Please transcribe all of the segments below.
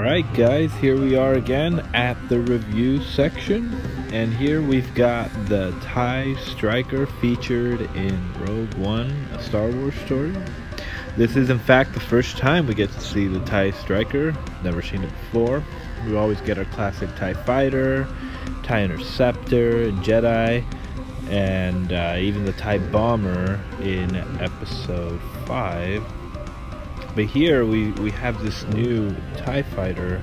Alright guys, here we are again at the review section, and here we've got the TIE Striker featured in Rogue One, a Star Wars story. This is in fact the first time we get to see the TIE Striker. Never seen it before. We always get our classic TIE Fighter, TIE Interceptor, and Jedi, and even the TIE Bomber in Episode 5. But here we have this new TIE Fighter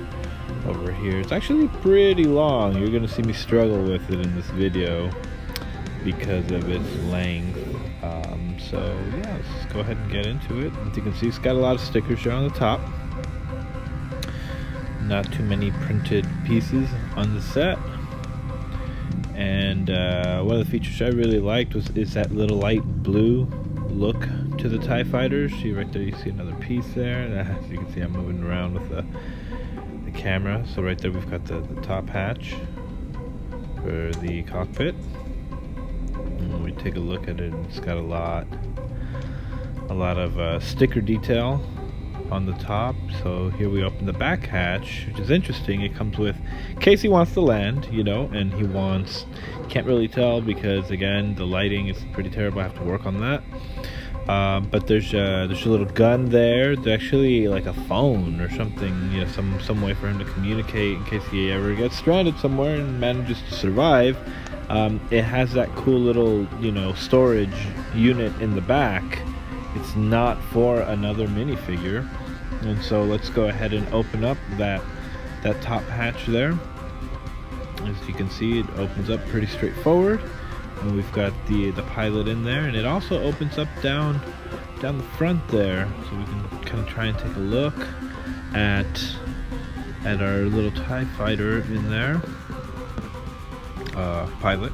over here. It's actually pretty long. You're gonna see me struggle with it in this video because of its length. So yeah, let's just go ahead and get into it. As you can see, it's got a lot of stickers here on the top. Not too many printed pieces on the set. And one of the features I really liked is that little light blue look to the TIE Fighters. See right there, you see another piece there. As you can see, I'm moving around with the camera. So right there we've got the top hatch for the cockpit. And when we take a look at it, it's got a lot of sticker detail on the top. So here we open the back hatch, which is interesting. It comes with, in case he wants to land, you know, and can't really tell because again the lighting is pretty terrible. I have to work on that. But there's a little gun there. There's actually like a phone or something, you know, some way for him to communicate in case he ever gets stranded somewhere and manages to survive. It has that cool little, you know, storage unit in the back. It's not for another minifigure, and so let's go ahead and open up that top hatch there. As you can see, it opens up pretty straightforward. And we've got the pilot in there, and it also opens up down the front there, so we can kind of try and take a look at our little TIE Fighter in there, pilot.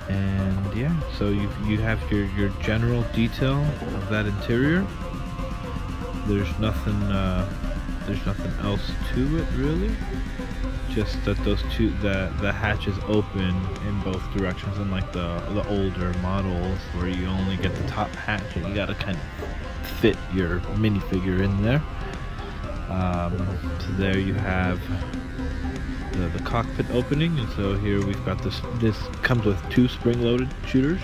And yeah, so you have your general detail of that interior. There's nothing else to it really. Just that the hatches open in both directions, unlike the older models where you only get the top hatch and you gotta kind of fit your minifigure in there. So there you have the cockpit opening, and so here we've got this comes with 2 spring-loaded shooters,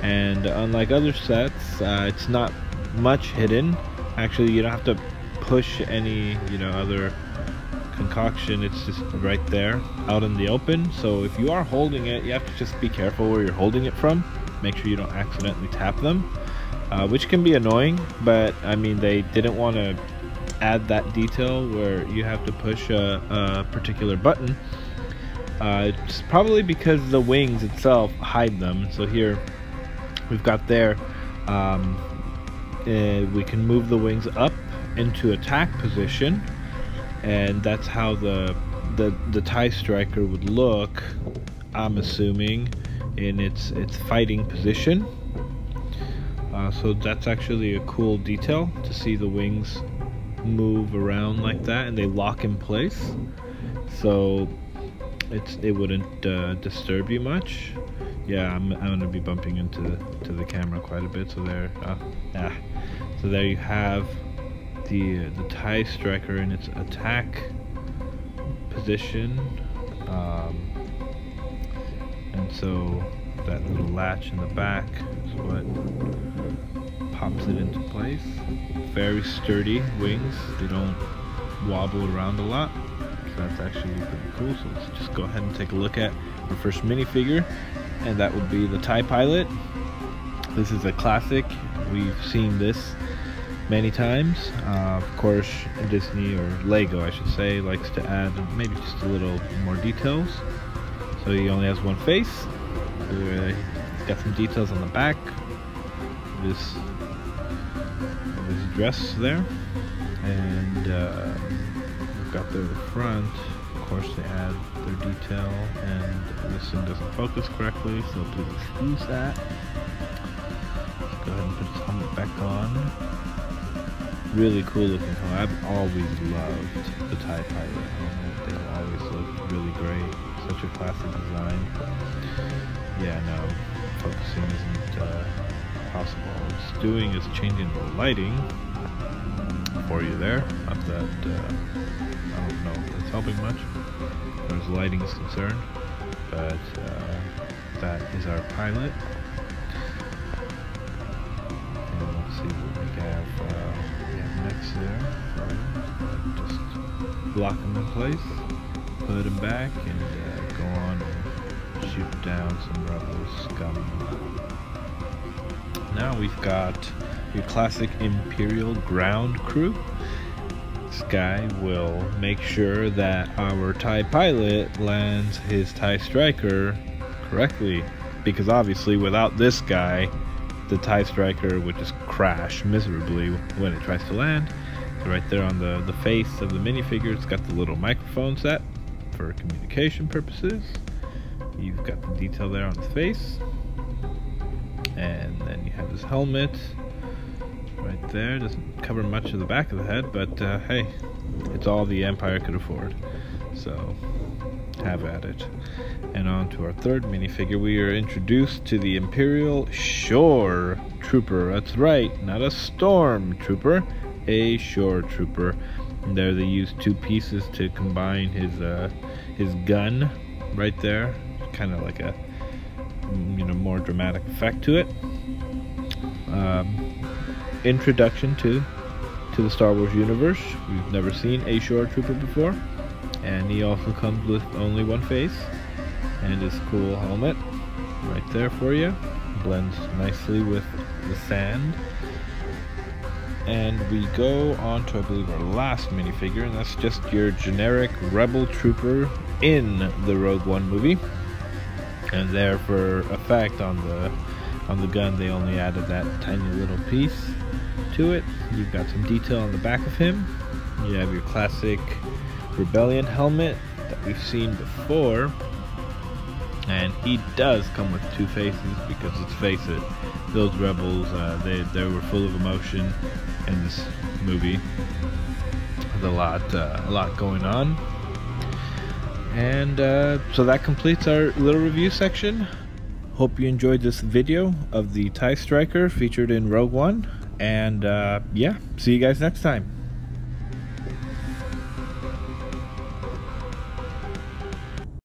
and unlike other sets, it's not much hidden. Actually, you don't have to push any, you know, other concoction. It's just right there out in the open. So if you are holding it, you have to just be careful where you're holding it from. Make sure you don't accidentally tap them, which can be annoying, but I mean, they didn't want to add that detail where you have to push a particular button. It's probably because the wings itself hide them. So here we've got there, we can move the wings up into attack position, and that's how the TIE Striker would look, I'm assuming, in its fighting position. So that's actually a cool detail to see the wings move around like that, and they lock in place, so it wouldn't disturb you much. Yeah, I'm gonna be bumping into the camera quite a bit. So there, so there you have the TIE Striker in its attack position, and so that little latch in the back is what pops it into place. Very sturdy wings, they don't wobble around a lot, so that's actually pretty cool. So let's just go ahead and take a look at our first minifigure, and that would be the TIE Pilot. This is a classic. We've seen this many times. Of course, Disney, or Lego I should say, likes to add maybe just a little more details. So he only has one face. He's got some details on the back. This dress there, and we've got the front. Of course, they add their detail, and this thing doesn't focus correctly, so please excuse that. Let's go ahead and put his helmet back on. Really cool looking helmet. I've always loved the TIE Pilot helmet. They always look really great. Such a classic design. Yeah, no, focusing isn't possible. All it's doing is changing the lighting for you there. Not that I don't know if it's helping much as far as lighting is concerned, but that is our pilot. And let's see what we have next there. Just block him in place, put him back, and go on and shoot down some rebel scum. Now we've got your classic Imperial ground crew. This guy will make sure that our TIE pilot lands his TIE Striker correctly, because obviously without this guy, the TIE Striker would just crash miserably when it tries to land. So right there on the face of the minifigure, it's got the little microphone set for communication purposes. You've got the detail there on his face. And then you have his helmet right there. Doesn't cover much of the back of the head, but hey, it's all the Empire could afford, so have at it. And on to our third minifigure, we are introduced to the Imperial Shore Trooper. That's right, not a Storm Trooper, a Shore Trooper. And there they use two pieces to combine his gun right there, kind of like a more dramatic effect to it. Introduction to the Star Wars universe. We've never seen a Shore Trooper before, and he also comes with only one face and his cool helmet right there for you. Blends nicely with the sand. And we go on to, I believe, our last minifigure, and that's just your generic Rebel Trooper in the Rogue One movie. And there, for effect on the gun, they only added that tiny little piece to it. You've got some detail on the back of him. You have your classic Rebellion helmet that we've seen before, and he does come with two faces, because let's face it, those rebels, they were full of emotion in this movie. There's a lot going on. And so that completes our little review section. Hope you enjoyed this video of the TIE Striker featured in Rogue One. And yeah, see you guys next time.